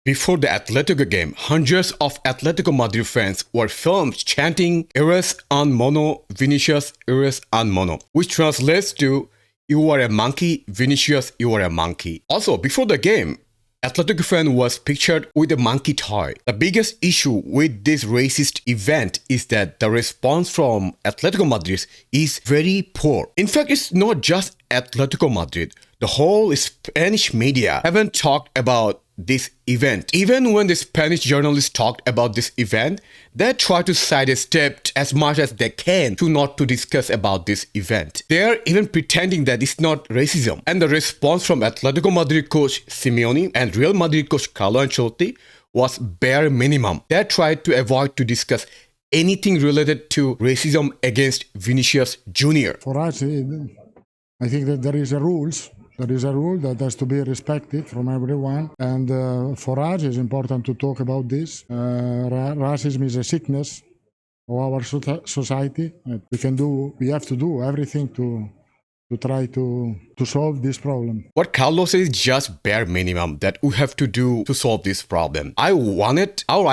Before the Atletico game, hundreds of Atletico Madrid fans were filmed chanting "Eres un mono, Vinicius, eres un mono," which translates to "You are a monkey, Vinicius, you are a monkey." Also, before the game, Atletico fan was pictured with a monkey toy. The biggest issue with this racist event is that the response from Atletico Madrid is very poor. In fact, it's not just Atletico Madrid. The whole Spanish media haven't talked about this event. Even when the Spanish journalists talked about this event, they try to sidestep as much as they can to not to discuss about this event. They are even pretending that it's not racism. And the response from Atletico Madrid coach Simeone and Real Madrid coach Carlo was bare minimum. They tried to avoid to discuss anything related to racism against Vinicius Jr. For us, I think that there is a rules. There is a rule that has to be respected from everyone, and for us it's important to talk about this. Racism is a sickness of our society. We have to do everything to try to solve this problem. What Carlo says is just bare minimum that we have to do to solve this problem. I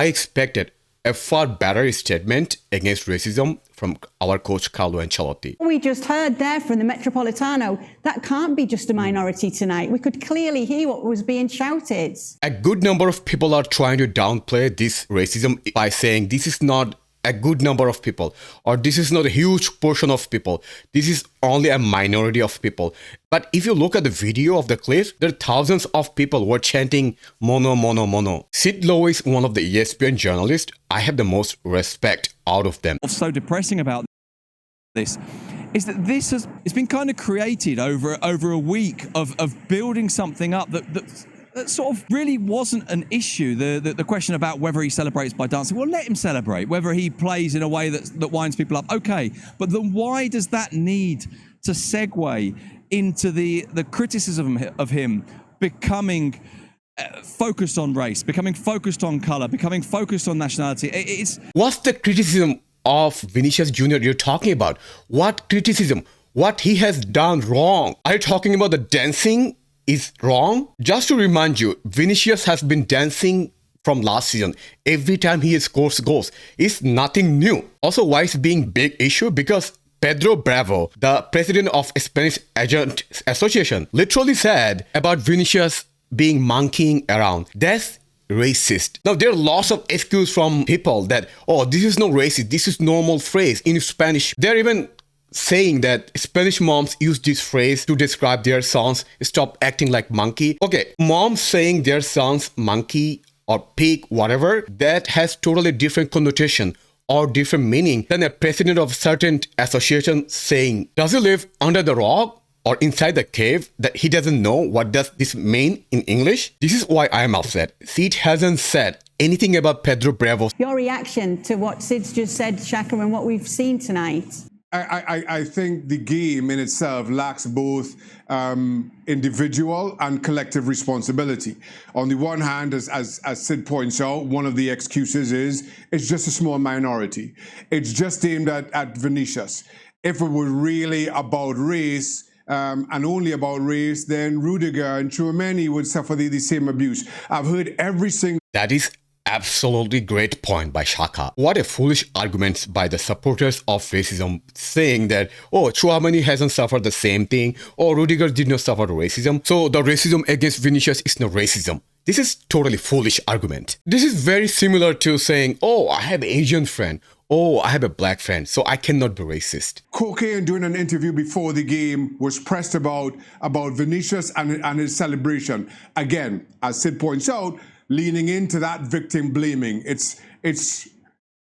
expected a far better statement against racism from our coach Carlo Ancelotti. We just heard there from the Metropolitano, that can't be just a minority tonight. We could clearly hear what was being shouted. A good number of people are trying to downplay this racism by saying this is not a good number of people, or this is not a huge portion of people. This is only a minority of people. But if you look at the video of the clip, there are thousands of people who are chanting mono, mono, mono. Sid Lowe is one of the ESPN journalists. I have the most respect out of them. What's so depressing about this is that it's been kind of created over a week of building something up that sort of really wasn't an issue. The question about whether he celebrates by dancing, well, let him celebrate. Whether he plays in a way that winds people up, okay. But then why does that need to segue into the criticism of him becoming focused on race, becoming focused on color, becoming focused on nationality? What's the criticism of Vinicius Jr. you're talking about? What criticism? What he has done wrong? Are you talking about the dancing is wrong? Just to remind you, Vinicius has been dancing from last season. Every time he scores goals, it's nothing new. Also, why it's being big issue? Because Pedro Bravo, the president of Spanish Agent Association, literally said about Vinicius being monkeying around. That's racist. Now, there are lots of excuses from people that, oh, this is not racist. This is normal phrase in Spanish. They're even saying that Spanish moms use this phrase to describe their sons, stop acting like monkey. Okay, moms saying their sons monkey or pig, whatever, that has totally different connotation or different meaning than a president of certain association saying, does he live under the rock or inside the cave that he doesn't know what does this mean in English? This is why I am upset. Sid hasn't said anything about Pedro Bravo. Your reaction to what Sid's just said, Shaka, and what we've seen tonight? I think the game in itself lacks both individual and collective responsibility. On the one hand, as Sid points out, one of the excuses is it's just a small minority. It's just aimed at Vinicius. If it were really about race, and only about race, then Rudiger and Tchouaméni would suffer the same abuse. I've heard every single... That is absolutely great point by Shaka. What a foolish argument by the supporters of racism, saying that, oh, Tchouaméni hasn't suffered the same thing, or Rudiger did not suffer racism, so the racism against Vinicius is not racism. This is totally foolish argument. This is very similar to saying, oh, I have an Asian friend, oh, I have a black friend, so I cannot be racist. Koke, during an interview before the game, was pressed about Vinicius and his celebration. Again, as Sid points out, leaning into that victim blaming. It's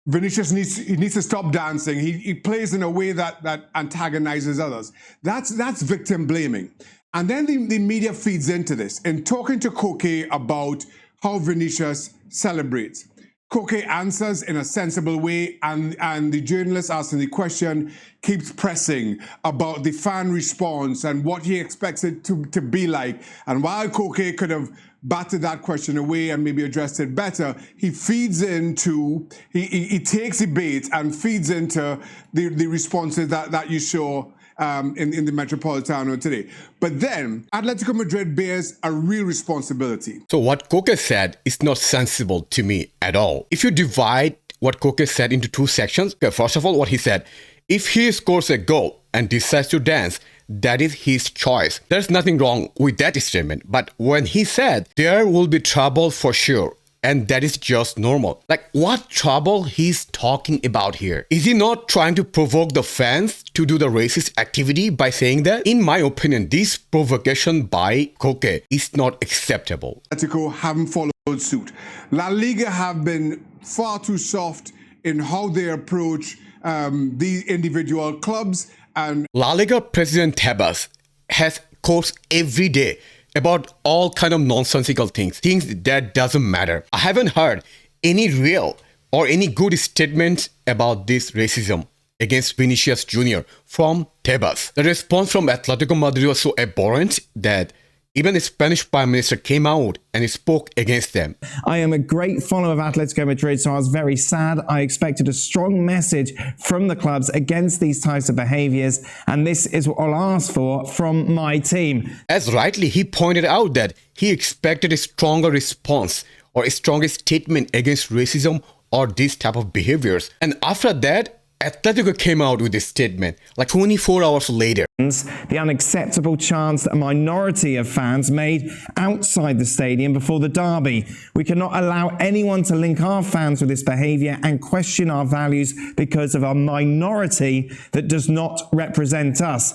Vinicius needs to stop dancing. He plays in a way that antagonizes others. That's victim blaming. And then the media feeds into this. In talking to Koke about how Vinicius celebrates, Koke answers in a sensible way, and the journalist asking the question keeps pressing about the fan response and what he expects it to be like. And while Koke could have batted that question away and maybe addressed it better, he feeds into, he takes the bait and feeds into the responses that you saw in the Metropolitano today. But then Atletico Madrid bears a real responsibility. So what Koke said is not sensible to me at all. If you divide what Koke said into two sections, okay, first of all, what he said, if he scores a goal and decides to dance, that is his choice. There's nothing wrong with that statement. But when he said there will be trouble for sure, and that is just normal. Like, what trouble he's talking about here? Is he not trying to provoke the fans to do the racist activity by saying that? In my opinion, this provocation by Koke is not acceptable. Atletico haven't followed suit. La Liga have been far too soft in how they approach the individual clubs. And La Liga President Tebas has quotes every day about all kind of nonsensical things that doesn't matter. I haven't heard any real or any good statements about this racism against Vinicius Jr. from Tebas. The response from Atletico Madrid was so abhorrent that even the Spanish Prime Minister came out and spoke against them. I am a great follower of Atletico Madrid, so I was very sad. I expected a strong message from the clubs against these types of behaviours, and this is what I'll ask for from my team. As rightly, he pointed out that he expected a stronger response or a stronger statement against racism or this type of behaviors. And after that, Atletico came out with a statement like 24 hours later. The unacceptable chants that a minority of fans made outside the stadium before the derby. We cannot allow anyone to link our fans with this behaviour and question our values because of a minority that does not represent us.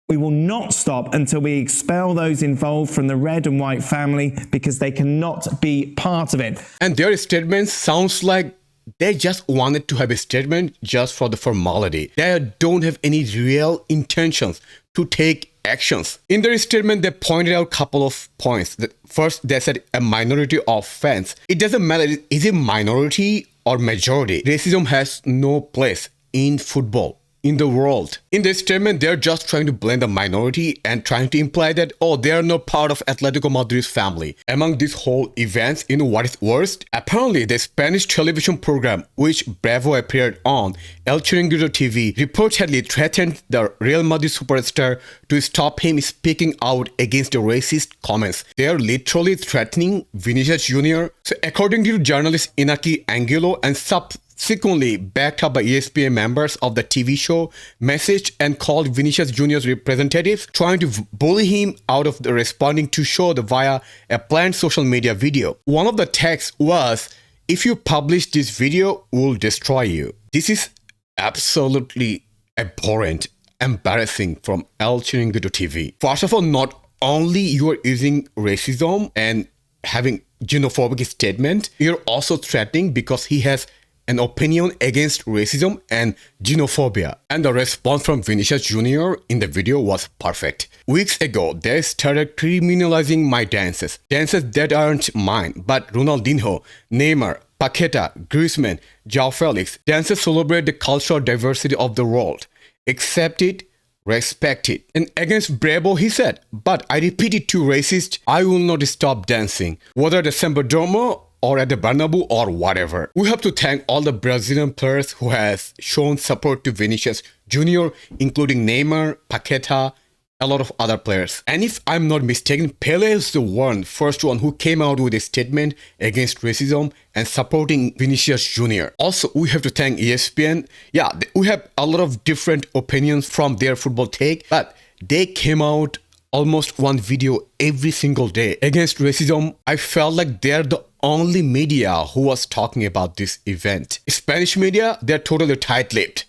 We will not stop until we expel those involved from the red and white family because they cannot be part of it. And their statement sounds like they just wanted to have a statement just for the formality. They don't have any real intentions to take actions. In their statement, they pointed out a couple of points. First, they said a minority of fans. It doesn't matter, is it minority or majority? Racism has no place in football, in the world. In this statement, they're just trying to blame the minority and trying to imply that, oh, they're not part of Atletico Madrid's family. Among these whole events, you know what is worst? Apparently, the Spanish television program, which Bravo appeared on, El Chiringuito TV, reportedly threatened the Real Madrid superstar to stop him speaking out against the racist comments. They are literally threatening Vinicius Jr. So according to journalist Inaki Angulo and subsequently backed up by ESPN members of the TV show, messaged and called Vinicius Jr.'s representatives, trying to bully him out of the responding to show via a planned social media video. One of the texts was, "If you publish this video, we'll destroy you." This is absolutely abhorrent, embarrassing from El Chiringuito TV. First of all, not only you are using racism and having xenophobic statement, you're also threatening because he has an opinion against racism and xenophobia. And the response from Vinicius Jr. in the video was perfect. Weeks ago, they started criminalizing my dances that aren't mine, but Ronaldinho, Neymar, Paqueta, Griezmann, João Felix. Dances celebrate the cultural diversity of the world. Accept it, respect it. And against Bravo, he said, but I repeat it to racists, I will not stop dancing, whether at the Sambadromo or at the Bernabeu or whatever. We have to thank all the Brazilian players who has shown support to Vinicius Jr., including Neymar, Paqueta, a lot of other players. And if I'm not mistaken, Pele is the first one who came out with a statement against racism and supporting Vinicius Jr. Also, we have to thank ESPN. Yeah, we have a lot of different opinions from their football take, but they came out almost one video every single day against racism. I felt like they're the only media who was talking about this event. Spanish media, they're totally tight-lipped.